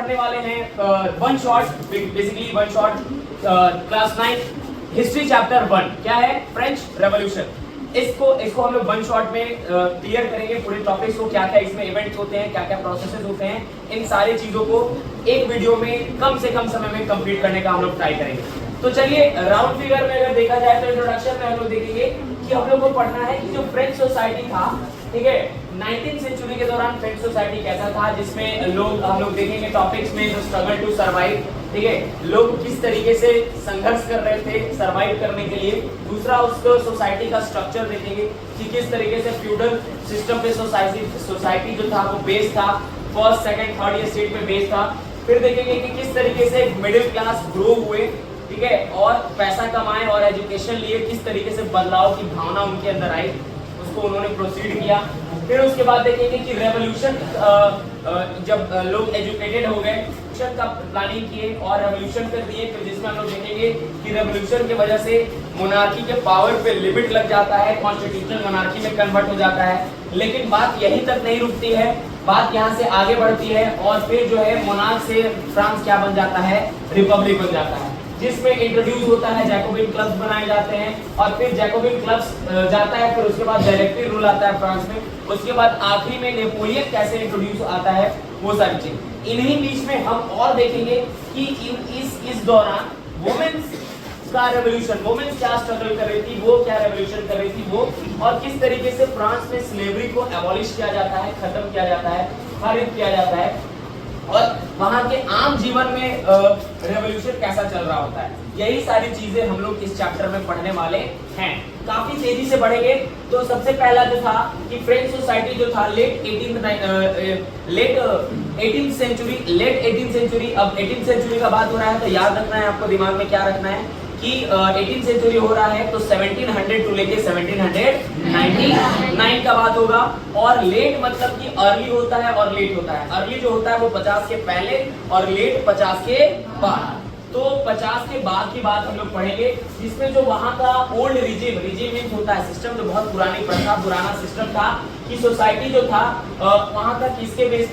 पढ़ने वाले हैं one shot, basically one shot class 9 history chapter 1। क्या है? French revolution. इसको हम लोग वन शॉट में क्लियर करेंगे पूरे टॉपिक्स को, क्या क्या इसमें इवेंट्स होते हैं, क्या क्या प्रोसेसेस होते हैं, इन सारी चीजों को एक वीडियो में कम से कम समय में कंप्लीट करने का हम लोग ट्राई करेंगे। तो चलिए राउंड फिगर में अगर देखा जाए तो इंट्रोडक्शन में हम लोग देखेंगे कि हम लोग को पढ़ना है कि जो फ्रेंच सोसाइटी था, ठीक है, 19th सेंचुरी के दौरान फ्रेंच सोसाइटी कैसा था, जिसमें लोग हम लोग देखेंगे टॉपिक्स में जो स्ट्रगल टू सर्वाइव, ठीक है, लोग किस तरीके से संघर्ष कर रहे थे सर्वाइव करने के लिए। दूसरा उसको सोसाइटी का स्ट्रक्चर देखेंगे कि किस तरीके से फ्यूडल सिस्टम पे सोसाइटी जो था वो बेस था, फर्स्ट सेकंड थर्ड ये स्टेट पे बेस था। फिर देखेंगे कि किस तरीके से मिडिल क्लास ग्रो हुए, ठीक है, और पैसा कमाए और एजुकेशन लिए, किस तरीके से बदलाव की भावना उनके अंदर आई, उसको उन्होंने प्रोसीड किया। फिर उसके बाद देखेंगे कि रेवोल्यूशन, जब लोग एजुकेटेड हो गए, रेवोल्यूशन का प्लानिंग किए और रेवोल्यूशन कर दिए, फिर जिसमें हम लोग देखेंगे कि रेवोल्यूशन की वजह से मोनार्की के पावर पे लिमिट लग जाता है, कॉन्स्टिट्यूशनल मोनार्की में कन्वर्ट हो जाता है। लेकिन बात यहीं तक नहीं रुकती है, बात यहाँ से आगे बढ़ती है और फिर जो है मोनार्क से फ्रांस क्या बन जाता है? रिपब्लिक बन जाता है, जिसमें इंट्रोड्यूस होता है जैकोबिन क्लब्स बनाए जाते हैं और फिर जैकोबिन क्लब्स जाता है, फिर उसके बाद डायरेक्टरी रूल आता है फ्रांस में, उसके बाद आखिरी में नेपोलियन कैसे इंट्रोड्यूस आता है, वो सारी चीज। इन्हीं बीच में हम और देखेंगे कि इस दौरान वुमेन्स का रेवोल्यूशन, वुमेन्स क्या स्ट्रगल कर रही थी, वो क्या रेवोल्यूशन कर रही थी वो, और किस तरीके से फ्रांस में स्लेवरी को एबॉलिश किया जाता है, खत्म किया जाता है, खारिज किया जाता है, और वहां के आम जीवन में रेवोल्यूशन कैसा चल रहा होता है। यही सारी चीजें हम लोग इस चैप्टर में पढ़ने वाले हैं। काफी तेजी से बढ़ेंगे। तो सबसे पहला जो था कि फ्रेंच सोसाइटी जो था लेट 18th सेंचुरी, अब 18th सेंचुरी का बात हो रहा है तो याद रखना है आपको, दिमाग में क्या रखना है कि 18th सेंचुरी हो रहा है तो 1700 टू लेके 1799 का बात होगा। और लेट मतलब कि अर्ली होता है और लेट होता है। अर्ली जो होता है वो 50 के पहले और लेट 50 के बाद। तो 50 के बाद की बात हम लोग पढ़ेंगे, जिसमें जो वहां का ओल्ड रिजिम मीन्स होता है सिस्टम, जो बहुत पुरानी प्रथा, पुराना सिस्टम था कि सोसाइटी जो था वहां का किसके बेस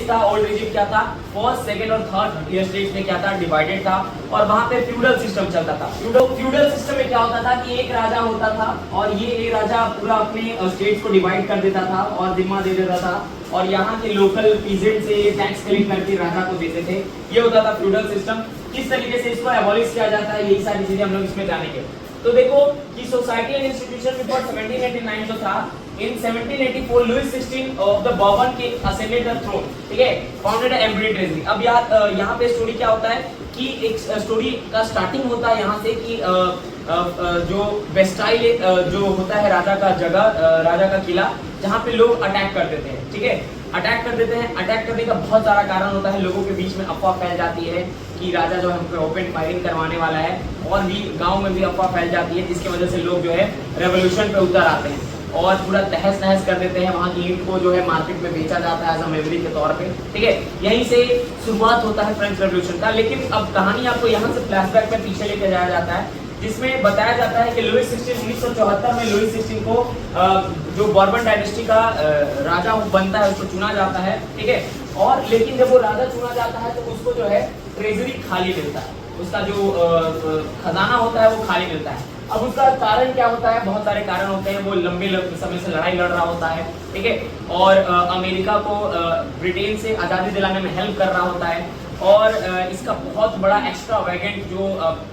था, ओल्ड रिजिम क्या था, फर्स्ट सेकंड और थर्ड ईयर स्टेट्स में क्या था, डिवाइडेड था, और वहां पे फ्यूडल सिस्टम चलता था। फ्यूडल सिस्टम में क्या होता था कि एक राजा होता था और ये एक राजा पूरा अपने स्टेट्स को डिवाइड कर देता था और जिम्मा दे देता था, और यहाँ के लोकल पीजेंट से ये टैक्स कलेक्ट करके राजा को देते थे। ये होता था फ्यूडल सिस्टम। किस तरीके से इसको एबॉलिश किया जाता है, यही सारी चीजें हम लोग इसमें जानेंगे। तो देखो कि सोसाइटी एंड इंस्टीट्यूशन बिफोर 1789 जो था, in 1784 Louis 16 of the Bourbon king ascended the throne, ठीक है, फाउंडेड एम्ब्रिट्रेजरी। अब यहाँ पे स्टोरी क्या होता है कि एक स्टोरी का स्टार्टिंग होता है यहाँ से कि जो वेस्टाइल जो होता है राजा का जगह, राजा का किला, जहाँ पे लोग अटैक कर देते हैं, ठीक है, अटैक कर देते हैं। अटैक करने का बहुत सारा कारण होता है, लोगों के बीच में अफवाह फैल जाती है कि राजा जो है हम पे ओपन फायरिंग करवाने वाला है, और भी गांव में भी अफवाह फैल जाती है, जिसकी वजह से लोग जो है रेवोल्यूशन पे उतर आते हैं और पूरा तहस नहस कर देते हैं। वहाँ की ईंट को जो है मार्केट में बेचा जाता है एज अ मेमोरी के तौर पे, ठीक है। यहीं से शुरुआत होता है फ्रेंच रेवोल्यूशन का। लेकिन अब कहानी आपको यहाँ से फ्लैशबैक में पीछे लेके जाया जाता है, जिसमें बताया जाता है कि लुइस 16 1974 में लुइस 16 को जो बॉर्बन डायनेस्टी का राजा बनता है, उसको चुना जाता है, ठीक है। और लेकिन जब वो राजा चुना जाता है तो उसको जो है ट्रेजरी खाली मिलता है, उसका जो खजाना होता है वो खाली मिलता है। अब उसका कारण क्या होता है? बहुत सारे कारण होते हैं। वो लंबे समय से लड़ाई लड़ रहा होता है, ठीक है, और अमेरिका को ब्रिटेन से आज़ादी दिलाने में हेल्प कर रहा होता है, और इसका बहुत बड़ा एक्स्ट्रा वैगेंट जो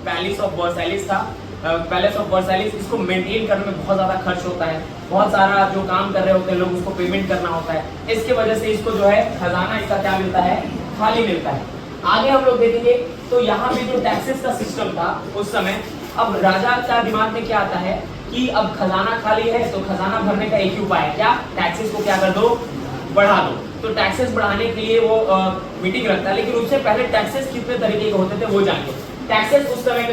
पैलेस ऑफ वर्साइलिस था, पैलेस ऑफ वर्साइलिस, इसको मेंटेन करने में बहुत ज़्यादा खर्च होता है। बहुत सारा जो काम कर रहे होते हैं लोग, उसको पेमेंट करना होता है। इसके वजह से इसको जो है खजाना इसका क्या मिलता है? खाली मिलता है। आगे हम लोग देखेंगे तो यहाँ पे जो टैक्सेस का सिस्टम था उस समय, अब राजा का दिमाग में क्या आता है कि अब खजाना खाली है तो खजाना भरने का एक ही उपाय है, क्या? टैक्सेस को क्या कर दो? बढ़ा दो। तो टैक्सेस बढ़ाने के लिए वो मीटिंग रखता है। लेकिन उससे पहले टैक्सेस कितने तरीके के होते थे वो जानिए। टैक्सेस उस समय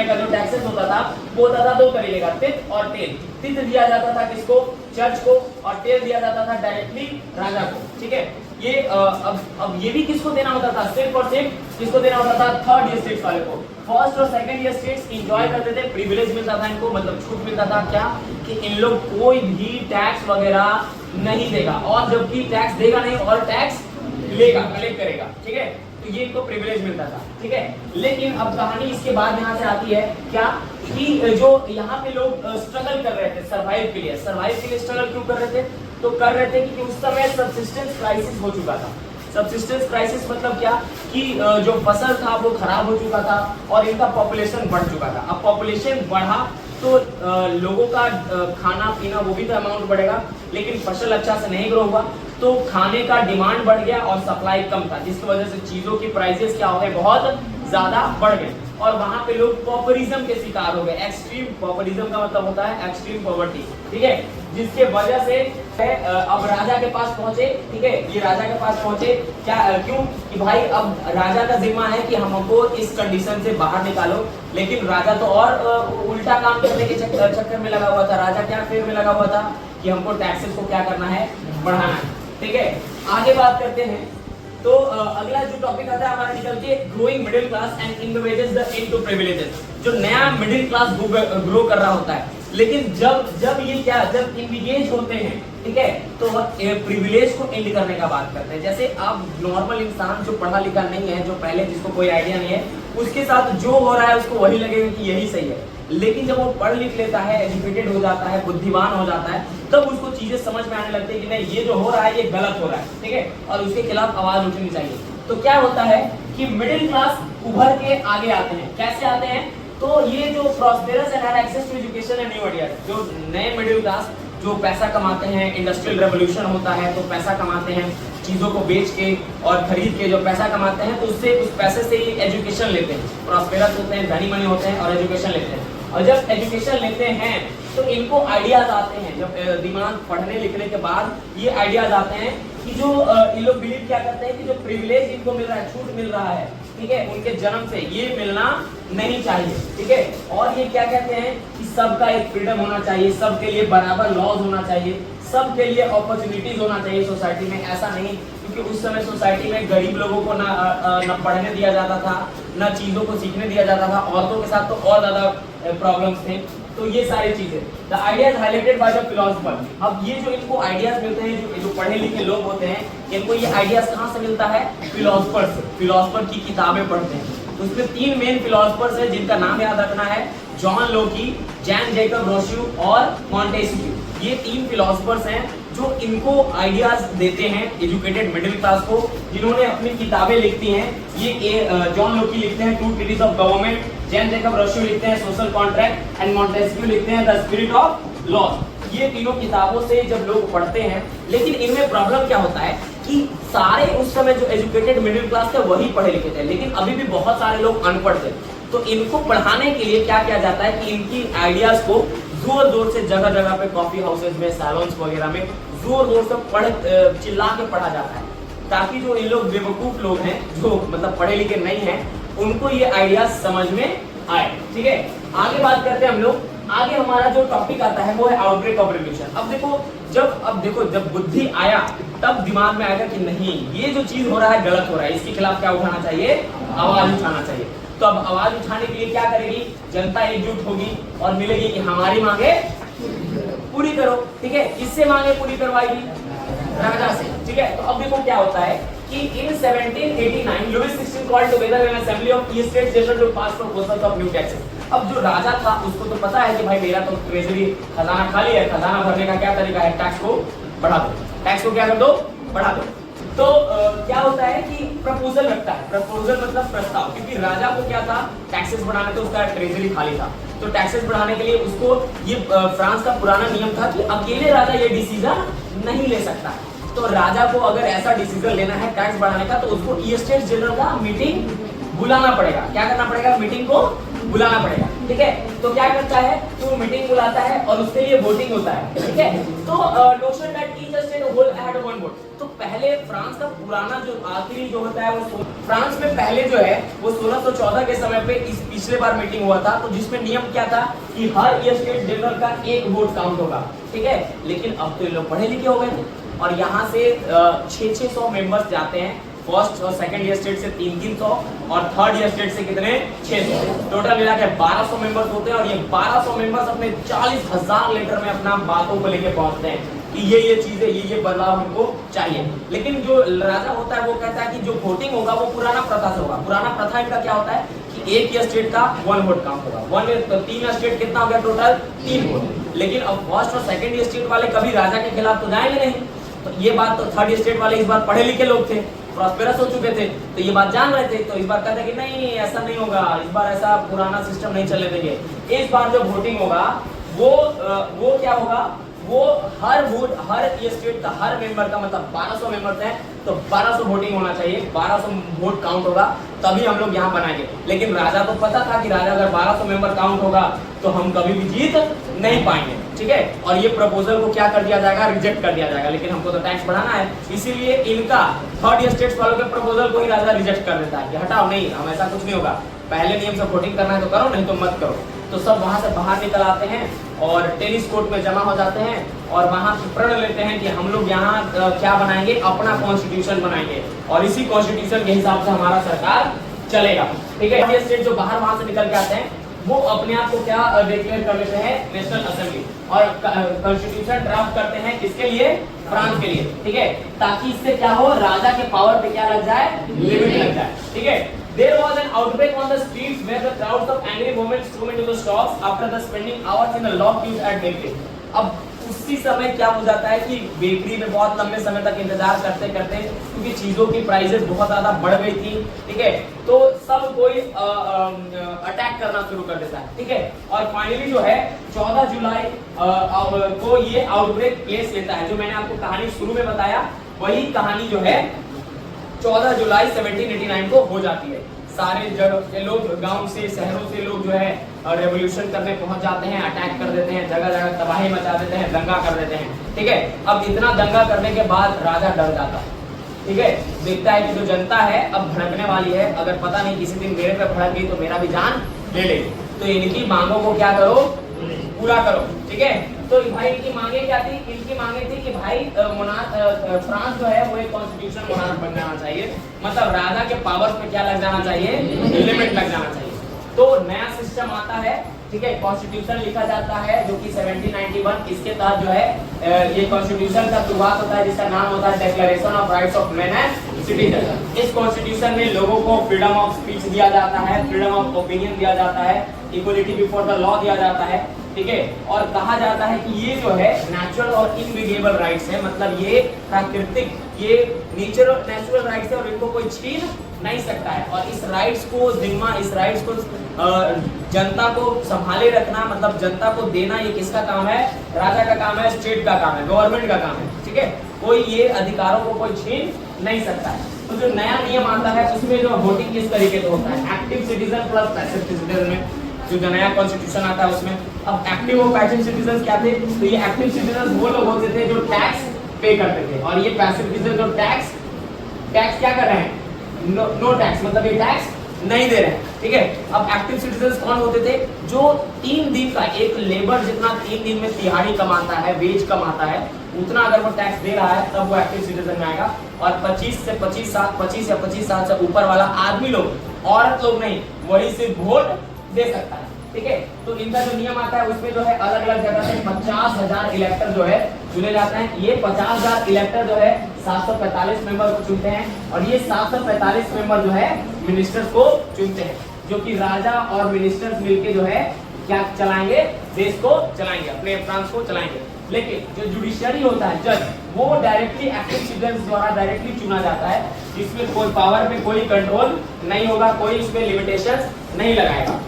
का जो टैक्सेस होता था वो होता था दो तरीके का, टिथ और टेल। टिथ दिया जाता था किसको? चर्च को, और टेल दिया जाता था डायरेक्टली राजा को, ठीक है। ये अब ये भी किसको देना होता था? सिर्फ और सिर्फ किसको देना होता था? थर्ड स्टेट्स वाले को। फर्स्ट और सेकंड ईयर स्टेट्स एंजॉय करते थे, प्रिविलेज मिलता था इनको, मतलब छूट मिलता था, क्या कि इन लोग कोई भी टैक्स वगैरह नहीं देगा, और जबकि टैक्स देगा नहीं और टैक्स लेगा, कलेक्ट करेगा, ठीक है। तो ये इनको प्रिविलेज मिलता था, ठीक है। लेकिन अब कहानी इसके बाद यहाँ से आती है क्या कि जो यहाँ पे लोग स्ट्रगल कर रहे थे सर्वाइव के लिए स्ट्रगल क्यों कर रहे थे? तो कर रहे थे कि उस समय सबसिस्टेंस क्राइसिस हो चुका था। सबसिस्टेंस क्राइसिस मतलब क्या कि जो फसल था वो खराब हो चुका था और इनका पॉपुलेशन बढ़ चुका था। अब पॉपुलेशन बढ़ा तो लोगों का खाना पीना वो भी तो अमाउंट बढ़ेगा, लेकिन फसल अच्छा से नहीं ग्रो हुआ तो खाने का डिमांड बढ़ गया और सप्लाई कम था, जिसकी वजह से चीजों की प्राइसेस क्या हो गए, बहुत ज्यादा बढ़ गए और वहां पे लोग पॉपुलिज्म के शिकार हो गए। एक्सट्रीम पॉपुलिज्म का मतलब होता है एक्सट्रीम पॉवर्टी, ठीक है। जिसके वजह से अब राजा के पास पहुंचे, ठीक है। ये राजा के पास पहुंचे क्या क्यों कि भाई अब राजा का जिम्मा है कि हमको इस कंडीशन से बाहर निकालो, लेकिन राजा तो और उल्टा काम करने के चक्कर में लगा हुआ था। राजा क्या फेर में लगा हुआ था कि हमको टैक्सेस को क्या करना है, बढ़ाना है, ठीक है। आगे बात करते हैं तो अगला जो टॉपिक आता है हमारा निकल के growing middle class and individuals the into privileges. जो नया मिडिल क्लास ग्रो कर रहा होता है, लेकिन जब ये क्या जब इंडिगेज होते हैं, ठीक है, तो प्रिविलेज को एंड करने का बात करते हैं। जैसे आप नॉर्मल इंसान जो पढ़ा लिखा नहीं है, जो पहले जिसको कोई आइडिया नहीं है, उसके साथ जो हो रहा है उसको वही लगेगा कि यही सही है। लेकिन जब वो पढ़ लिख लेता है, एजुकेटेड हो जाता है, बुद्धिमान हो जाता है, तब उसको चीजें समझ में आने लगती है कि नहीं ये जो हो रहा है ये गलत हो रहा है, ठीक है, और उसके खिलाफ आवाज उठनी चाहिए। तो क्या होता है कि मिडिल क्लास उभर के आगे आते हैं। कैसे आते हैं? तो ये जो prosperous and have access to education and new ideas, जो नए मिडिल क्लास जो पैसा कमाते हैं, इंडस्ट्रियल रेवोल्यूशन होता है तो पैसा कमाते हैं, चीजों को बेच के और खरीद के जो पैसा कमाते हैं, तो उससे उस पैसे से ही एजुकेशन लेते हैं। प्रॉस्पेरस होते हैं, धनी मनी होते हैं और एजुकेशन लेते हैं। और जब एजुकेशन लेते हैं तो इनको आइडियाज आते हैं। जब दिमाग पढ़ने लिखने के बाद ये आइडियाज आते हैं कि जो ये लोग बिलीव क्या करते हैं कि जो प्रिविलेज इनको मिल रहा है, छूट मिल रहा है, ठीक है, उनके जन्म से ये मिलना नहीं चाहिए, ठीक है। और ये क्या कहते हैं कि सबका एक फ्रीडम होना चाहिए, सबके लिए बराबर लॉज होना चाहिए, सबके लिए अपॉर्चुनिटीज होना चाहिए सोसाइटी में। ऐसा नहीं, क्योंकि उस समय सोसाइटी में गरीब लोगों को ना पढ़ने दिया जाता था, ना चीजों को सीखने दिया जाता था, औरतों के साथ तो और ज्यादा प्रॉब्लम्स थे। तो ये सारी चीजें the ideas highlighted by the philosopher. अब ये जो इनको आइडियाज मिलते हैं, जो पढ़े लिखे लोग होते हैं, इनको ये आइडियाज कहाँ से मिलता है? फिलोसोफर से। फिलोसोफर की किताबें पढ़ते हैं। उसमें 3 मेन फिलोसोफर्स हैं जिनका नाम याद रखना है, जॉन लोकी, जैन जेकब रोस्यू और मॉन्टेस्क्यू। ये 3 फिलोसोफर्स हैं जो इनको आइडियाज देते हैं एजुकेटेड मिडिल क्लास को, जिन्होंने अपनी किताबें लिखती हैं। ये जॉन लोकी लिखते हैं 2 treaties of government, Jean Jacob Rousseau लिखते हैं सोशल कॉन्ट्रैक्ट एंड मॉन्टेस्क्यू लिखते हैं द स्पिरिट ऑफ लॉज। ये तीनों किताबों से जब लोग पढ़ते हैं, लेकिन इनमें प्रॉब्लम क्या होता है कि सारे उस समय जो एजुकेटेड मिडिल क्लास थे वही पढ़े लिखे थे, लेकिन अभी भी बहुत सारे लोग अनपढ़ थे। तो इनको पढ़ाने के लिए क्या किया जाता है कि इनकी आइडियाज को जोर जोर से जगह जगह पे कॉफी हाउसेज में, सैलून्स वगैरह में जोर जोर से चिल्ला के पढ़ा जाता है, ताकि जो इन लोग बेवकूफ लोग हैं, जो मतलब पढ़े लिखे नहीं हैं, उनको ये आइडियाज समझ में आए, ठीक है। आगे बात करते हैं हम लोग। आगे हमारा जो टॉपिक आता है वो है आउटब्रेक ऑफ रिवॉल्यूशन। अब देखो जब बुद्धि आया तब दिमाग में आएगा कि नहीं ये जो चीज हो रहा है गलत हो रहा है, इसके खिलाफ क्या उठाना चाहिए? आवाज उठाना चाहिए। तो अब आवाज उठाने के लिए क्या करेगी? जनता एकजुट होगी और मिलेगी कि हमारी मांगे पूरी करो, ठीक है। किससे मांगे पूरी करवाएगी? राजा से, ठीक है। तो अब देखो क्या होता है कि in 1789 Lewis 16 called together an assembly of key states general to pass proposals of new taxes। अब जो राजा था उसको तो पता है कि भाई मेरा तो ट्रेजरी खजाना खाली है, खजाना भरने का क्या तरीका है? टैक्स को बढ़ा दो, टैक्स को क्या कर दो? बढ़ा दो। तो क्या होता है कि प्रपोजल रखता है। प्रपोजल मतलब प्रस्ताव, क्योंकि राजा को क्या था? टैक्सेस बढ़ाने, तो उसका ट्रेजरी खाली था, तो टैक्सेस बढ़ाने के लिए उसको ये फ्रांस का पुराना नियम था कि अकेले राजा ये डिसीजन नहीं ले सकता। तो राजा को अगर ऐसा डिसीजन लेना है टैक्स बढ़ाने का, तो उसको स्टेट्स जनरल का मीटिंग बुलाना पड़ेगा। क्या करना पड़ेगा? मीटिंग को बुलाना पड़ेगा, ठीक है। तो क्या करता है? तो मीटिंग बुलाता है और उसके लिए वोटिंग होता है, ठीक है। तो notion that each state hold had one vote. तो पहले फ्रांस का पुराना जो आखिरी जो होता है वो फ्रांस में पहले जो है वो 1614 के समय पे इस पिछले बार मीटिंग हुआ था, तो जिसमें नियम क्या था कि हर स्टेट जनरल का 1 वोट काउंट होगा, ठीक है। लेकिन अब तो ये लोग पढ़े लिखे हो गए थे और यहाँ से 600 मेंबर्स जाते हैं। फर्स्ट और सेकंड ईयर स्टेट से 300 और थर्ड ईयर स्टेट से कितने? 600। टोटल मिला के 1200 मेंबर्स होते हैं और ये 1200 मेंबर्स अपने 40,000 लीटर में अपना बातों को लेके पहुंचते हैं। कि ये चीजें ये बदलाव हमको चाहिए। लेकिन जो राजा होता है वो कहता है कि जो वोटिंग होगा वो पुराना प्रथा से होगा। पुराना प्रथा इनका क्या होता है कि एक ही स्टेट का 1 वोट काउंट होगा। 1 तो 3 स्टेट कितना हो गया टोटल 3 वोट। लेकिन अब फर्स्ट और सेकंड स्टेट वाले कभी राजा के खिलाफ तो जाएंगे नहीं। तो ये बात तो थर्ड स्टेट वाले इस बार पढ़े लिखे लोग थे, प्रॉस्पेरस हो चुके थे, तो ये बात जान रहे थे। तो इस बार कहते कि नहीं ऐसा नहीं होगा, इस बार ऐसा पुराना सिस्टम नहीं चलने देंगे। इस बार जो वोटिंग होगा वो क्या होगा, वो हर स्टेट का हर मेंबर का मतलब 1200 मेंबर्स हैं तो 1200 वोटिंग होना चाहिए, 1200 वोट काउंट होगा तभी हम लोग यहाँ बनाएंगे। लेकिन राजा को पता था कि राजा अगर 1200 मेंबर काउंट होगा तो हम कभी भी जीत नहीं पाएंगे, ठीक है। और ये प्रपोजल को क्या कर दिया जाएगा, रिजेक्ट कर दिया जाएगा। लेकिन हमको तो टैक्स बढ़ाना है, इसीलिए इनका थर्ड स्टेट्स वालों के प्रपोजल को ही राजा रिजेक्ट कर देता है कि हटाओ, नहीं हम ऐसा कुछ नहीं होगा, पहले नियम से वोटिंग करना है तो करो, नहीं तो मत करो। तो सब वहां से बाहर निकल आते हैं और टेनिस कोर्ट में जमा हो जाते हैं और वहां प्रण लेते हैं कि हम लोग यहाँ क्या बनाएंगे, अपना कॉन्स्टिट्यूशन बनाएंगे और इसी कॉन्स्टिट्यूशन के हिसाब से हमारा सरकार चलेगा, ठीक है। ये स्टेट जो बाहर वहां से निकल के आते हैं वो अपने आप को क्या डिक्लेयर कर लेते हैं, नेशनल असेंबली, और कॉन्स्टिट्यूशन ड्राफ्ट करते हैं किसके लिए, फ्रांस के लिए, ठीक है। ताकि इससे क्या हो, राजा के पावर पे क्या लग जाए, लिमिट लग जाए, ठीक है। There was an outbreak on the streets where the crowds of angry women stormed into the shops after the spending hours in the long queues at bakery. अब उसी समय क्या हो जाता है कि बेकरी में बहुत लंबे समय तक इंतजार करते करते, क्योंकि चीजों की प्राइसेस बहुत ज्यादा बढ़ गई थी, ठीक है, तो सब कोई अटैक करना शुरू कर देता है, ठीक है। और फाइनली जो है 14 जुलाई को ये आउटब्रेक प्लेस लेता है। जो मैंने आपको कहानी शुरू में बताया वही कहानी जो है 14 जुलाई 1789 को हो जाती है। सारे जगह लोग, गांव से शहरों से लोग जो है रेवोल्यूशन करने पहुंच जाते हैं, अटैक कर देते हैं, जगह जगह तबाही मचा देते हैं, दंगा कर देते हैं, ठीक है। अब इतना दंगा करने के बाद राजा डर जाता है, ठीक है, देखता है कि जो जनता है अब भड़कने वाली है, अगर पता नहीं किसी दिन मेरे पे भड़क गई तो मेरा भी जान ले लेगी, तो इनकी मांगों को क्या करो, पूरा करो, ठीक है। तो भाई इनकी मांगे क्या थी, इनकी मांगे थी कि भाई फ्रांस जो है वो एक कॉन्स्टिट्यूशन मोनार्क बन जाना चाहिए, मतलब राजा के पावर्स पे क्या लग जाना चाहिए, लिमिट लग जाना चाहिए। तो नया सिस्टम आता है, ठीक है, कॉन्स्टिट्यूशन लिखा जाता है जो कि 1791, इसके तहत जो है ये कॉन्स्टिट्यूशन का शुरुआत होता है जिसका नाम होता है declaration of rights of man and citizen. इस कॉन्स्टिट्यूशन में लोगों को फ्रीडम ऑफ स्पीच दिया जाता है, फ्रीडम ऑफ ओपिनियन दिया जाता है, इक्वलिटी बिफोर द लॉ दिया जाता है, ठीक है। और कहा जाता है कि ये जो है नेचुरल और इनवेरिएबल राइट्स है, मतलब ये प्राकृतिक, ये नेचर नेचुरल राइट्स है और इनको कोई छीन नहीं सकता है। और इस राइट्स को जिम्मा, इस राइट्स को जनता को संभाले रखना, मतलब जनता को देना, ये किसका काम है, राजा का काम है, स्टेट का काम है, गवर्नमेंट का काम है, ठीक है। कोई ये अधिकारों को कोई छीन नहीं सकता है। तो जो नया नियम आता है उसमें जो वोटिंग किस तरीके से होता है, active citizen plus passive citizen में जो नया कॉन्स्टिट्यूशन आता है उसमें। अब एक्टिव और पैसिव सिटीजन क्या थे, तो ये एक्टिव सिटीजन वो लोग होते थे जो टैक्स पे करते थे, और ये पैसिव सिटीजन जो टैक्स क्या कर रहे हैं, नो टैक्स, मतलब ये टैक्स नहीं दे रहे हैं, ठीक है। अब एक्टिव सिटीजन कौन होते थे, जो 3 दिन का, एक लेबर जितना 3 दिन में तिहाड़ी कमाता है, वेज कमाता है, उतना अगर वो टैक्स दे रहा है तब वो एक्टिव सिटीजन में आएगा। और 25 या 25 साल से ऊपर वाला आदमी लोग, औरत लोग नहीं, वही सिर्फ वोट दे सकता है, ठीक है। तो इनका जो नियम आता है उसमें जो है अलग अलग जगह से 50,000 इलेक्टर जो है चुने जाते हैं। ये 50,000 इलेक्टर जो है 745 मेंबर को चुनते हैं, और ये 745 मेंबर जो है मिनिस्टर्स को चुनते हैं, जो कि राजा और मिनिस्टर्स मिलके जो है क्या चलाएंगे, देश को चलाएंगे, अपने फ्रांस को चलाएंगे। लेकिन जो जुडिशियरी होता है, जज, वो डायरेक्टली एक्टिव सिटीजन द्वारा डायरेक्टली चुना जाता है, जिसमें कोई पावर पे कोई कंट्रोल नहीं होगा, कोई इसमें लिमिटेशंस नहीं लगाएगा।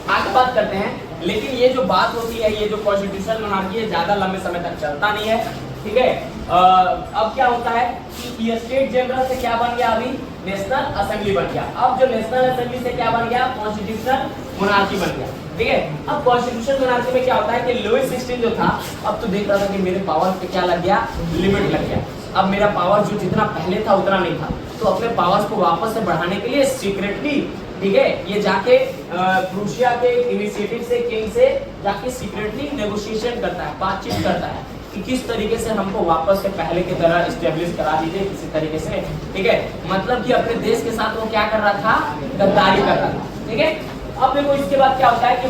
आगे बात करते हैं, लेकिन ये जो बात होती है, ये जो कॉन्स्टिट्यूशन मोनार्की है ज्यादा लंबे समय तक चलता नहीं है, ठीक है। अब क्या होता है कि ये स्टेट जनरल से क्या बन गया, अभी नेशनल असेंबली बन गया। अब जो नेशनल असेंबली से क्या बन गया, कॉन्स्टिट्यूशनल मोनार्की बन गया, ठीक है। अब कॉन्स्टिट्यूशनल मोनार्की में क्या होता है कि लुईस 16 जो था, अब तो देख रहा था कि मेरे पावर पे क्या लग गया, लिमिट लग गया। अब मेरा पावर जो जितना पहले था उतना नहीं था, तो अपने पावर्स को वापस से बढ़ाने के लिए सीक्रेटली, ठीक है, ये जाके प्रूशिया के इनिशिएटिव से, किंग से जाके सीक्रेटली नेगोशिएशन करता है, बातचीत करता है कि किस तरीके से हमको वापस से पहले की तरह इस्टेब्लिश करा दीजिए किसी तरीके से, ठीक है। मतलब कि अपने देश के साथ वो क्या कर रहा था, गद्दारी कर रहा था, ठीक है। अब देखो इसके बाद क्या होता है कि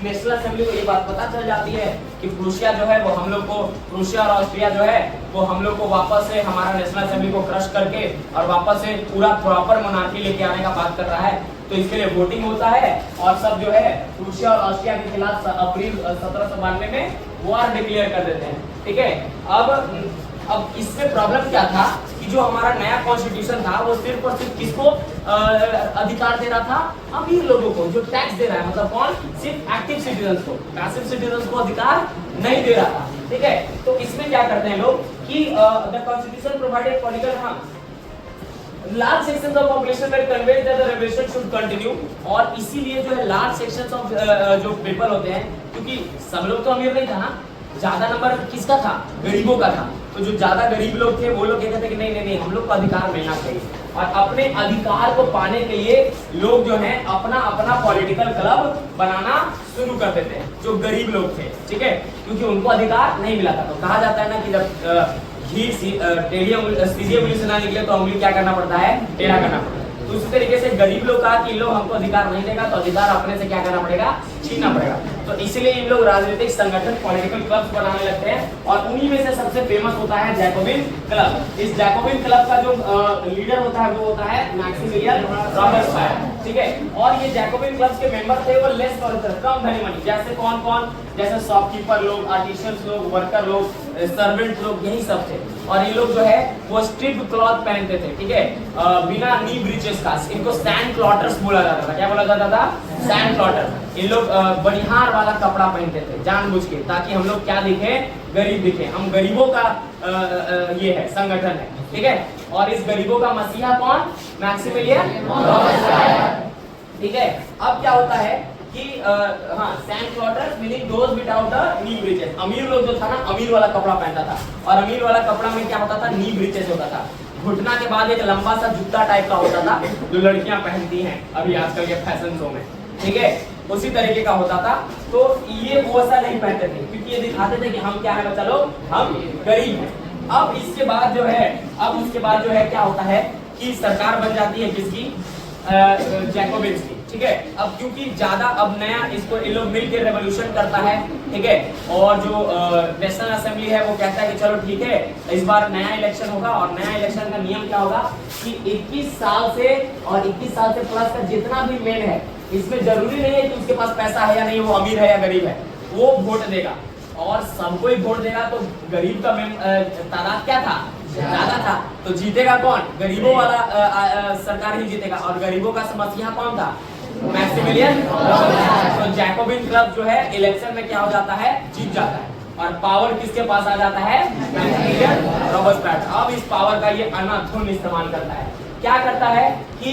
नेशनल असेंबली को ये बात पता चल जाती है कि प्रूशिया जो है वो हम लोग को, प्रूशिया और ऑस्ट्रिया जो है वो हम लोग को वापस से हमारा नेशनल असेंबली को क्रश करके और वापस से पूरा प्रॉपर मोनार्की लेके आने का बात कर रहा है। तो इसके लिए वोटिंग होता है और सब जो है प्रूशिया और ऑस्ट्रिया के खिलाफ अप्रैल 1792 में वॉर डिक्लेयर कर देते हैं। ठीक है, अब इसमें प्रॉब्लम क्या था कि जो हमारा नया कॉन्स्टिट्यूशन था वो सिर्फ और सिर्फ किसको अधिकार दे रहा था, अमीर लोगों को जो टैक्स दे रहा है, मतलब कौन, सिर्फ एक्टिव सिटीजन को, पैसिव सिटीजन को अधिकार नहीं दे रहा था। ठीक है, तो इसमें क्या करते हैं लोग कि the constitution provided political large sections of population में convinced that the revolution should continue, और इसीलिए जो है लार्ज सेक्शंस ऑफ जो पीपल होते हैं, क्योंकि सब लोग तो अमीर नहीं था ना, ज्यादा नंबर किसका था, गरीबों का था। तो जो ज्यादा गरीब लोग थे वो लोग कहते थे कि नहीं नहीं नहीं, हम लोग को अधिकार मिलना चाहिए, और अपने अधिकार को पाने के लिए लोग जो है अपना अपना पॉलिटिकल क्लब बनाना शुरू कर देते हैं, जो गरीब लोग थे। ठीक है, क्योंकि उनको अधिकार नहीं मिला था। तो कहा जाता है ना कि जब घी सीधे उंगली से ना निकले तो उंगली क्या करना पड़ता है, टेढ़ा करना पड़ता है। तो उसी तरीके से गरीब लोग कहा कि इन लोग हमको अधिकार नहीं देगा, तो अधिकार अपने से क्या करना पड़ेगा, छीनना पड़ेगा। तो इसलिए इन लोग राजनीतिक संगठन, पॉलिटिकल क्लब्स बनाने लगते हैं, और उन्हीं में से सबसे फेमस होता है जैकोबिन क्लब। इस जैकोबिन क्लब का जो लीडर होता है वो होता है मैक्सिमिलियन रॉबर्टसपायर। ठीक है, और ये जैकोबिन क्लब्स के मेंबर थे वो लेस कम धनी मनी, जैसे कौन कौन, जैसे शॉपकीपर लोग, आर्टिशियंस लोग, वर्कर लोग, सर्वेंट लोग, यही सब थे। और ये लोग जो है वो स्ट्रिप क्लॉथ पहनते थे। ठीक है, बिना नी ब्रीचेस का, इनको सैंड क्लॉटर्स बोला जाता था। क्या बोला जाता था, सैंड क्लॉटर। इन लोग बनिहार वाला कपड़ा पहनते थे जानबूझ के, ताकि हम लोग क्या दिखे, गरीब दिखे। हम गरीबों का ये है, संगठन है। ठीक है, और इस गरीबों का मसीहा कौन, मैक्सिमिलियन रॉबर्टसपायर। ठीक है, अब क्या होता है कि sans culottes meaning those without the knee breeches. अमीर लोग जो था ना, अमीर वाला कपड़ा पहनता था, और अमीर वाला कपड़ा में क्या होता था, नी ब्रीचेस होता था। घुटना के बाद एक लंबा सा जूता टाइप का होता था, जो लड़कियां पहनती हैं अभी आजकल के फैशन शो में। ठीक है, उसी तरीके का होता था। तो ये वो ऐसा नहीं पहनते थे, क्योंकि ये दिखाते थे कि हम क्या है बच्चा लोग, हम गरीब हैं। अब इसके बाद जो है, अब उसके बाद जो है क्या होता है कि सरकार बन जाती है किसकी, जैकोबिन्स की। ठीक है, अब क्योंकि ज्यादा अब नया इसको ये लोग मिलकर रेवोल्यूशन करता है। ठीक है, और जो नेशनल असेंबली है वो कहता है कि चलो ठीक है, इस बार नया इलेक्शन होगा, और नया इलेक्शन का नियम क्या होगा कि 21 साल से और 21 साल से प्लस का जितना भी मेन है, इसमें जरूरी नहीं है कि उसके पास पैसा है या नहीं, वो अमीर है या गरीब है, वो वोट देगा, और सबको ही वोट देगा। तो गरीब का तादाद क्या था, ज्यादा था, तो जीतेगा कौन, गरीबों वाला सरकार ही जीतेगा। और गरीबों का मसीहा कौन था, मैक्सिमिलियन रॉबर्टसपायर। तो जैकोबिन क्लब जो है इलेक्शन में क्या हो जाता है, जीत जाता है, और पावर किसके पास आ जाता है, मैक्सिमिलियन रॉबर्टसपायर। अब इस पावर का ये अनाधुन इस्तेमाल करता है। क्या करता है कि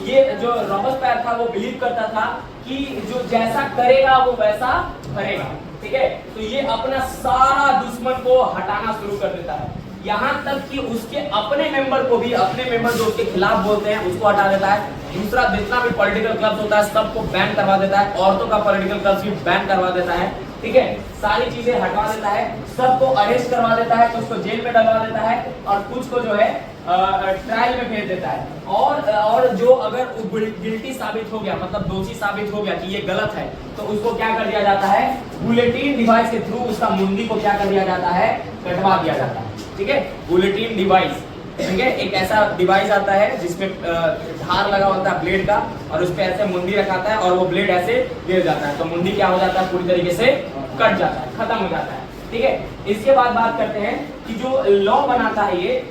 ये जो रॉबर्टसपायर था वो बिलीव करता था कि जो जैसा करेगा वो वैसा भरेगा। ठीक है, तो ये अपना सारा दुश्मन को हटाना शुरू कर देता है, यहाँ तक कि उसके अपने मेंबर को भी, अपने मेंबर जो उसके खिलाफ बोलते हैं उसको हटा देता है। दूसरा जितना भी पॉलिटिकल क्लब होता है सबको बैन करवा देता है, औरतों का पॉलिटिकल क्लब भी बैन करवा देता है। ठीक है, सारी चीजें हटवा देता है, सबको अरेस्ट करवा देता है, कुछ को जेल में डलवा देता है, और कुछ को जो है ट्रायल में भेज देता है। और जो अगर गिल्टी साबित हो गया, मतलब दोषी साबित हो गया कि ये गलत है, तो उसको क्या कर दिया जाता है, बुलेटिन डिवाइस के थ्रू उसका मुंडी को क्या कर दिया जाता है, कटवा दिया जाता है। ठीक है, बुलेटिन डिवाइस, ठीक है, एक ऐसा डिवाइस आता है जिसमें धार लगा होता है ब्लेड का, और उस पे ऐसे मुंडी रखाता है, और वो ब्लेड ऐसे गिर जाता है, तो मुंडी क्या हो जाता है, पूरी तरीके से कट जाता है, खत्म हो जाता है। ठीक है, इसके बाद बात करते हैं कि जो लॉ बनाता है ये,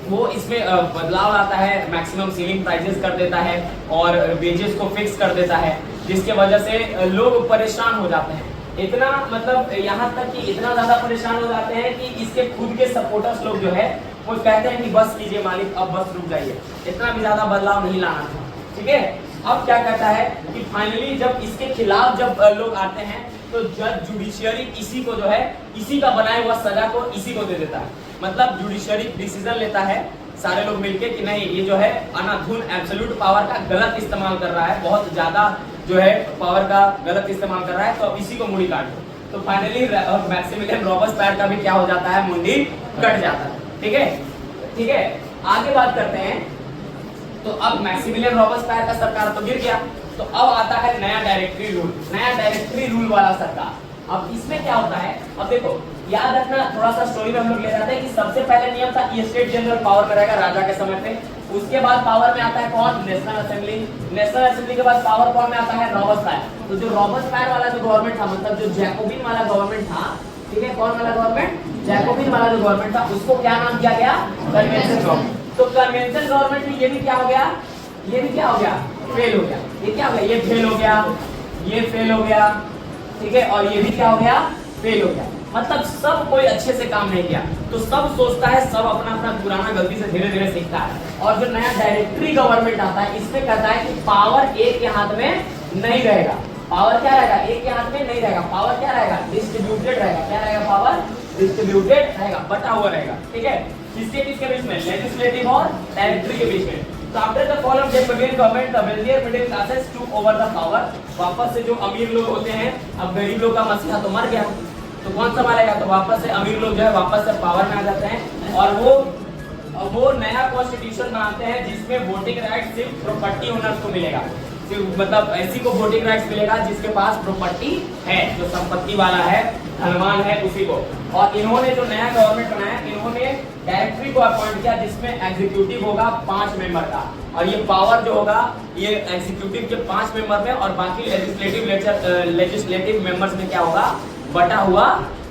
वो इसमें बदलाव लाता है, मैक्सिमम सीलिंग प्राइसेस कर देता है, और वेजेस को फिक्स कर देता है, जिसके वजह से लोग परेशान हो जाते हैं। इतना मतलब यहाँ तक कि इतना ज्यादा परेशान हो जाते हैं कि इसके खुद के सपोर्टर्स लोग जो है वो कहते हैं कि बस कीजिए मालिक, अब बस रुक जाइए, इतना भी ज्यादा बदलाव नहीं लाना था। ठीक है, अब क्या कहता है कि फाइनली जब इसके खिलाफ जब लोग आते हैं, तो जज जुडिशियरी इसी को जो है, इसी का बनाया हुआ सजा को इसी को दे देता है। मतलब जुडिशियरी डिसीजन लेता है सारे लोग मिलके कि नहीं, ये जो है अनाधुन एब्सोल्यूट पावर का गलत इस्तेमाल कर रहा है, बहुत ज्यादा जो है पावर का गलत इस्तेमाल कर रहा है, तो अब इसी को मुड़ी काट दो। तो फाइनली मैक्सिमिलियन रॉबर्टसपायर का भी क्या हो जाता है, मुंडी कट जाता है। ठीक है, ठीक है, आगे बात करते हैं। तो अब मैक्सिमिलियन रॉबर्टसपायर का सरकार तो गिर गया, तो अब आता है नया डायरेक्टरी रूल, नया डायरेक्टरी रूल वाला सरकार। अब इसमें क्या होता है, अब देखो याद रखना, थोड़ा सा स्टोरी में हम लोग ले जाते हैं कि सबसे पहले नियम था कि स्टेट जनरल पावर में रहेगा राजा के समय पे, उसके बाद पावर में आता है कौन, नेशनल असेंबली, नेशनल असेंबली के बाद पावर कौन में आता है, रॉबर्ट्सफायर। तो जो रॉबर्ट्सफायर वाला जो गवर्नमेंट था, मतलब जो जैकोबिन वाला गवर्नमेंट था, ठीक है, कौन वाला गवर्नमेंट, जैकोबिन वाला जो गवर्नमेंट था, उसको क्या नाम दिया गया, कन्वेंशन गवर्नमेंट। तो कन्वेंशन गवर्नमेंट में ये भी क्या हो गया, ये भी क्या हो गया, फेल हो गया। ये क्या हो गया, ये फेल हो गया, ये फेल हो गया, ठीक है, और ये भी क्या हो गया, फेल हो गया। मतलब सब कोई अच्छे से काम नहीं किया, तो सब सोचता है, सब अपना अपना पुराना गलती से धीरे धीरे सीखता है। और जो नया डायरेक्टरी गवर्नमेंट आता है, इसमें कहता है कि पावर एक के हाथ में नहीं रहेगा, पावर क्या रहेगा, एक के हाथ में नहीं रहेगा, पावर क्या रहेगा, डिस्ट्रीब्यूटेड रहेगा। क्या रहेगा, पावर डिस्ट्रीब्यूटेड रहेगा, बटा हुआ रहेगा, ठीक है। किसके किसके बीच में, लेजिस्लेटिव और डायरेक्टरी के बीच में। तो after the fall of Jacobian government the wealthier middle classes took over the power. वापस से जो अमीर लोग होते हैं, अब गरीब लोग का मसीहा तो मर गया, तो कौन संभालेगा, तो वापस से अमीर लोग जो है वापस से पावर में आ जाते हैं, और वो नया कॉन्स्टिट्यूशन बनाते हैं जिसमें वोटिंग राइट सिर्फ प्रॉपर्टी ओनर्स को मिलेगा। मतलब ऐसी को वोटिंग राइट्स मिलेगा जिसके पास प्रॉपर्टी है, जो संपत्ति वाला है, धनवान है, उसी को। और इन्होंने जो नया गवर्नमेंट बनाया, इन्होंने डायरेक्टरी को अपॉइंट किया जिसमें एग्जीक्यूटिव होगा 5 मेंबर का, और ये पावर जो होगा ये एग्जीक्यूटिव के 5 मेंबर में, और बाकी लेजिस्लेटिव मेंबर्स में क्या होगा, बटा हुआ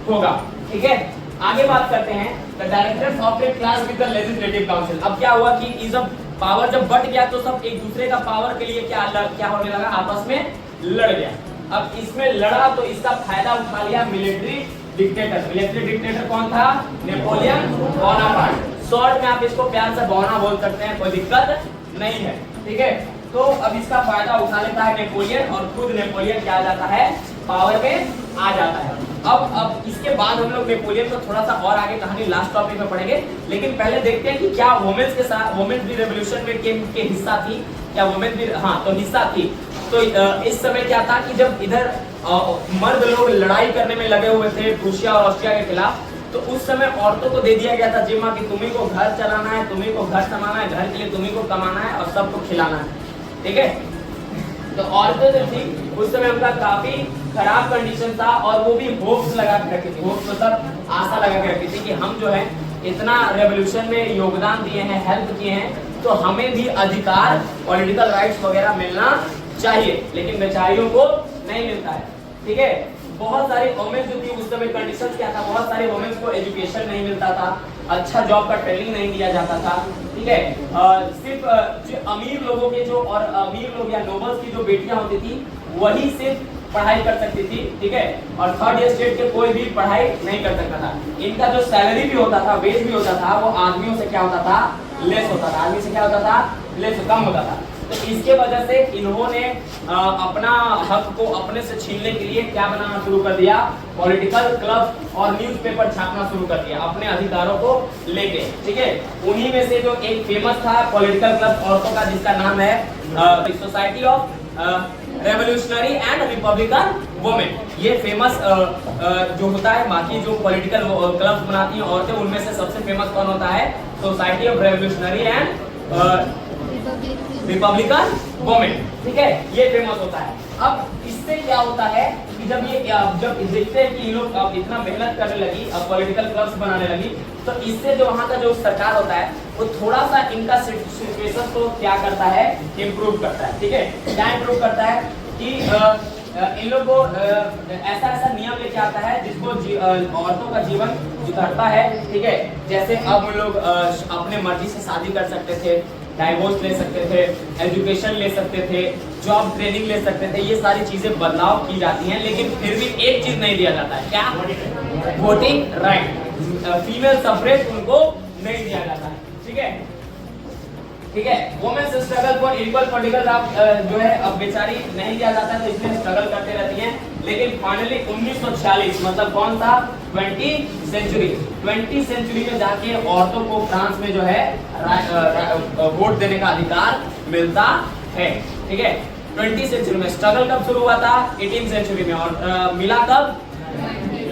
होगा, ठीक है। आगे बात करते हैं, the directors of A class with the legislative council. अब क्या हुआ कि ये सब पावर जब बट गया तो सब एक दूसरे का पावर के लिए क्या होने लगा, आपस में लड़ गया। अब इसमें लड़ा तो इसका फायदा उठा लिया मिलिट्री डिक्टेटर। मिलिट्री डिक्टेटर कौन था, नेपोलियन बोनापार्ट। शॉर्ट में आप इसको प्यार से बोना बोल सकते हैं, कोई दिक्कत नहीं है, ठीक है। तो अब इसका फायदा उठा लेता है नेपोलियन, और खुद नेपोलियन क्या आ जाता है, पावर में आ जाता है। अब इसके बाद हम लोग नेपोलियन को थोड़ा सा और आगे कहानी लास्ट टॉपिक में पढ़ेंगे, लेकिन पहले देखते हैं कि क्या वुमेन्स के साथ, वुमेन्स भी रेवोल्यूशन में के हिस्सा थी क्या, वुमेन्स भी, हाँ तो हिस्सा थी। तो इस समय क्या था कि जब इधर मर्द लोग लड़ाई करने में लगे हुए थे प्रूशिया और ऑस्ट्रिया के खिलाफ, तो उस समय औरतों को दे दिया गया था जिम्मा कि तुम्ही को घर चलाना है, तुम्ही को घर संभालना है, घर के लिए तुम्ही को कमाना है और सबको खिलाना है, ठीक है। तो औरतें जो थी उस समय उनका काफी खराब कंडीशन था, और वो भी होप्स लगा के रखी थी, होप्स मतलब आशा लगा के रखी थी कि हम जो है इतना रेवोल्यूशन में योगदान दिए हैं, हेल्प किए हैं, तो हमें भी अधिकार, पॉलिटिकल राइट्स वगैरह मिलना चाहिए, लेकिन बेचारियों को नहीं मिलता है, ठीक है। बहुत सारी वुमेन्स जो थी उस समय कंडीशन क्या था, बहुत सारे वुमेन्स को एजुकेशन नहीं मिलता था, अच्छा जॉब का ट्रेनिंग नहीं दिया जाता था, ठीक है। सिर्फ जो अमीर लोगों के जो, और अमीर लोग या नोबल्स की जो बेटियां होती थी वही सिर्फ पढ़ाई कर सकती थी, ठीक है, और थर्ड स्टेट के कोई भी पढ़ाई नहीं कर सकता था। इनका जो सैलरी भी होता था, वेज भी होता था, वो आदमियों से क्या होता था, लेस होता था, आदमी से क्या होता था, लेस, कम होता था। तो इसके वजह से इन्होंने अपना हक को अपने से छीनने के लिए क्या बनाना शुरू कर दिया, पॉलिटिकल क्लब और न्यूज़पेपर छापना शुरू कर दिया अपने अधिकारों को लेके, ठीक है। उन्हीं में से जो एक फेमस था पॉलिटिकल क्लब औरतों का, जिसका नाम है society of revolutionary and Republican women. ये फेमस जो होता है, बाकी जो पॉलिटिकल क्लब्स बनाती हैं औरतें, उनमें से सबसे फेमस कौन होता है, society of revolutionary and Republican women, ठीक है, ये फेमस होता है। अब इससे क्या होता है कि जब देखते हैं कि ये लोग अब इतना मेहनत करने लगी, अब पॉलिटिकल क्लब्स बनाने लगी, तो इससे जो वहाँ का जो सरकार होता है वो थोड़ा सा इनका सिचुएशन को क्या करता है, इम्प्रूव करता है, ठीक है। क्या इम्प्रूव करता है कि इन लोग को ऐसा नियम लेके आता है जिसको औरतों का जीवन सुधरता है, ठीक है। जैसे अब उन लोग अपने मर्जी से शादी कर सकते थे, डाइवोर्स ले सकते थे, एजुकेशन ले सकते थे, जॉब ट्रेनिंग ले सकते थे, ये सारी चीजें बदलाव की जाती हैं, लेकिन फिर भी एक चीज नहीं दिया जाता है, क्या, वोटिंग राइट, फीमेल सफरेज उनको नहीं दिया जाता है, ठीक है, ठीक है। Women's struggle for equal political जो है अब बेचारी नहीं दिया जाता है, तो इसमें स्ट्रगल करते रहती हैं, लेकिन फाइनली 1946 मतलब कौन सा, 20th सेंचुरी में जाके औरतों को फ्रांस में जो है वोट देने का अधिकार मिलता है, ठीक है। 20th सेंचुरी में स्ट्रगल कब शुरू हुआ था, 18th सेंचुरी में, और मिला कब,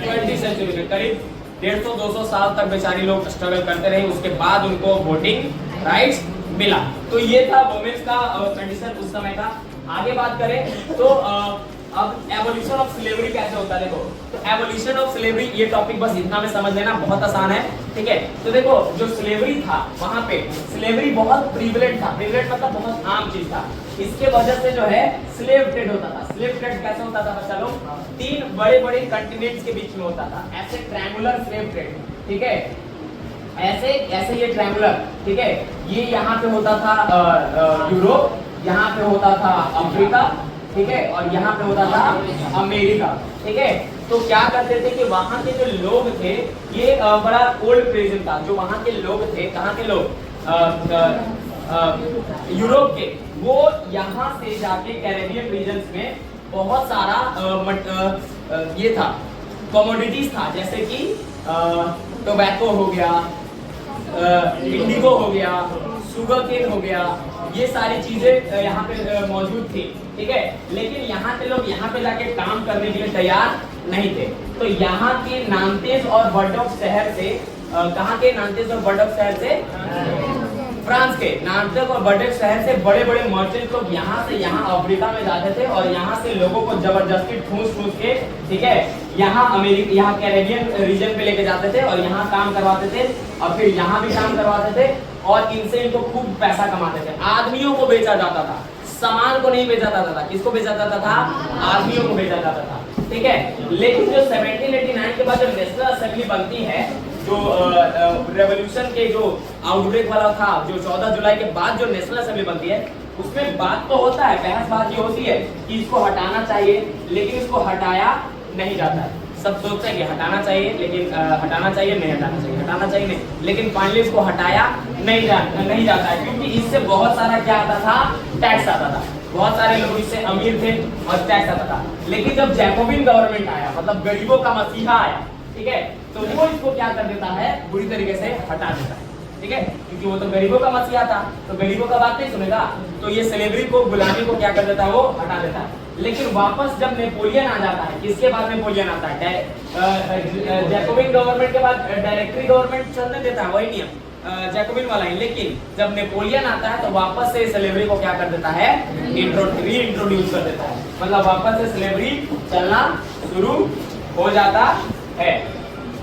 20th सेंचुरी में। करीब 150-200 साल तक बेचारी लोग स्ट्रगल करते रहे, उसके बाद उनको वोटिंग राइट्स मिला। तो ये था वुमेन्स का कंडीशन उस समय का। आगे बात करें तो अब एवोल्यूशन ऑफ स्लेवरी कैसे होता है, देखो तो एवोल्यूशन ऑफ स्लेवरी ये टॉपिक बस इतना में समझ लेना, बहुत आसान है, ठीक है। तो देखो जो स्लेवरी था वहां पे स्लेवरी बहुत प्रिविलेज था, प्रिविलेज मतलब बहुत आम चीज था, इसके वजह से जो है स्लेव ट्रेड होता था। स्लेव ट्रेड कैसे होता था बच्चा लोग, 3 बड़े बड़े कंटिनेंट्स के बीच में होता था, ऐसे ट्रायंगुलर स्लेव ट्रेड, ठीक है, ऐसे ऐसे ये ट्रायंगुलर, ठीक है, ये यहाँ पे होता था यूरोप, यहाँ पे होता था अफ्रीका, ठीक है, और यहाँ पे होता था अमेरिका, ठीक है। तो क्या करते थे कि वहां के जो लोग थे, ये बड़ा ओल्ड प्रेजेंट था, जो वहां के लोग थे, कहाँ के लोग, यूरोप के, वो यहाँ से जाके कैरेबियन रीजन्स में बहुत सारा ये था, कमोडिटीज था, जैसे कि टोबैको हो गया, इंडिगो हो गया, शुगर केन हो गया, ये सारी चीजें यहाँ पे मौजूद थी, ठीक है। लेकिन यहाँ के लोग यहाँ पे जाके काम करने के लिए तैयार नहीं थे। तो यहाँ के नांतेज और बर्डॉक शहर से, कहाँ के नांतेज और बर्डॉक शहर से, फ्रांस के नांतेज और बर्डॉक शहर से बड़े बड़े मर्चेंट लोग यहाँ से यहाँ अफ्रीका में जाते थे और यहाँ से लोगों को जबरदस्ती ठूस के, ठीक है, यहाँ अमेरिका, यहाँ कैरेबियन रीजन पे लेके जाते थे और यहाँ काम करवाते थे और फिर यहाँ भी काम करवाते थे और इनसे इनको खूब पैसा कमाते थे। आदमियों को बेचा जाता था, सामान को नहीं बेचा जाता था। किसको बेचा जाता था? आदमियों को बेचा जाता था, ठीक है। लेकिन जो 1789 के बाद जो नेशनल असेंबली बनती है, जो रेवोल्यूशन के जो आउटब्रेक वाला था, जो 14 जुलाई के बाद जो नेशनल असेंबली बनती है, उसमें बात तो होता है, बहस बात ये होती है कि इसको हटाना चाहिए, लेकिन इसको हटाया नहीं जाता है। सब सोचते हैं कि हटाना चाहिए, लेकिन हटाना चाहिए नहीं, हटाना चाहिए, हटाना चाहिए नहीं, लेकिन फाइनली इसको हटाया नहीं जाता है, क्योंकि इससे बहुत सारा क्या आता था, टैक्स आता था। बहुत सारे लोग इससे अमीर थे और टैक्स आता था। लेकिन जब जैकोबिन गवर्नमेंट आया, मतलब गरीबों का मसीहा आया, ठीक है, तो वो इसको क्या कर देता है, बुरी तरीके से हटा देता है, ठीक है, क्योंकि वो तो गरीबों का मसीहा था, तो गरीबों का बात नहीं सुनेगा, तो ये स्लेवरी को, गुलामी को क्या कर देता है, वो हटा देता है। लेकिन वापस जब नेपोलियन आ जाता है, किसके बाद नेपोलियन आता है, जैकोबिन गवर्नमेंट के बाद डायरेक्टरी गवर्नमेंट चलने देता है, वही नियम जैकोबिन वाला ही। लेकिन जब नेपोलियन आता है तो वापस से स्लेवरी को क्या कर देता है, रीइंट्रोड्यूस कर देता है, मतलब वापस से स्लेवरी चलना शुरू हो जाता है।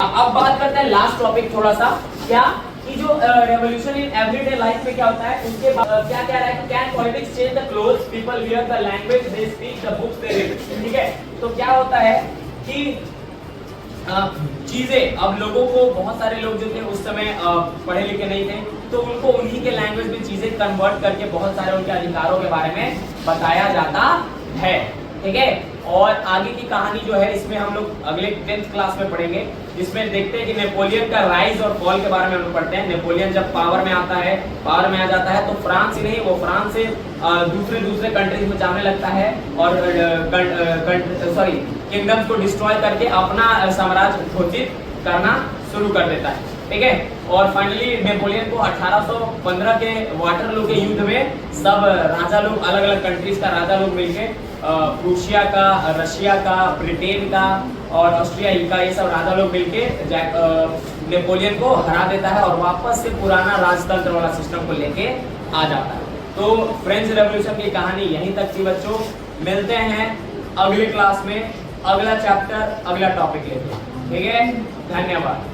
अब बात करते हैं लास्ट टॉपिक थोड़ा सा, क्या कि जो रेवोल्यूशन इन एवरीडे लाइफ में क्या होता है, उसके बाद क्या कह रहा है, can politics change the clothes people wear, the language they speak, the books they read, ठीक है। तो क्या होता है कि चीजें, अब लोगों को, बहुत सारे लोग जो थे उस समय पढ़े लिखे नहीं थे, तो उनको उन्हीं के लैंग्वेज में चीजें कन्वर्ट करके बहुत सारे उनके अधिकारों के बारे में बताया जाता है, ठीक है। और आगे की कहानी जो है, इसमें हम लोग अगले 10th क्लास में पढ़ेंगे, जिसमें देखते हैं कि नेपोलियन का राइज और फॉल के बारे में हम लोग पढ़ते हैं। नेपोलियन जब पावर में आता है, पावर में आ जाता है, तो फ्रांस ही नहीं, वो फ्रांस से दूसरे कंट्रीज में जाने लगता है और किंगडम्स को डिस्ट्रॉय करके अपना साम्राज्य घोषित करना शुरू कर देता है, ठीक है। और फाइनली नेपोलियन को 1815 के वाटरलू के युद्ध में सब राजा लोग, अलग अलग कंट्रीज का राजा लोग मिलके, प्रूशिया का, रशिया का, ब्रिटेन का और ऑस्ट्रिया का, ये सब राजा लोग मिलके नेपोलियन को हरा देता है और वापस से पुराना राजतंत्र वाला सिस्टम को लेके आ जाता है। तो फ्रेंच रेवोल्यूशन की कहानी यहीं तक थी बच्चों। मिलते हैं अगले क्लास में, अगला चैप्टर, अगला टॉपिक लेके, ठीक है। धन्यवाद।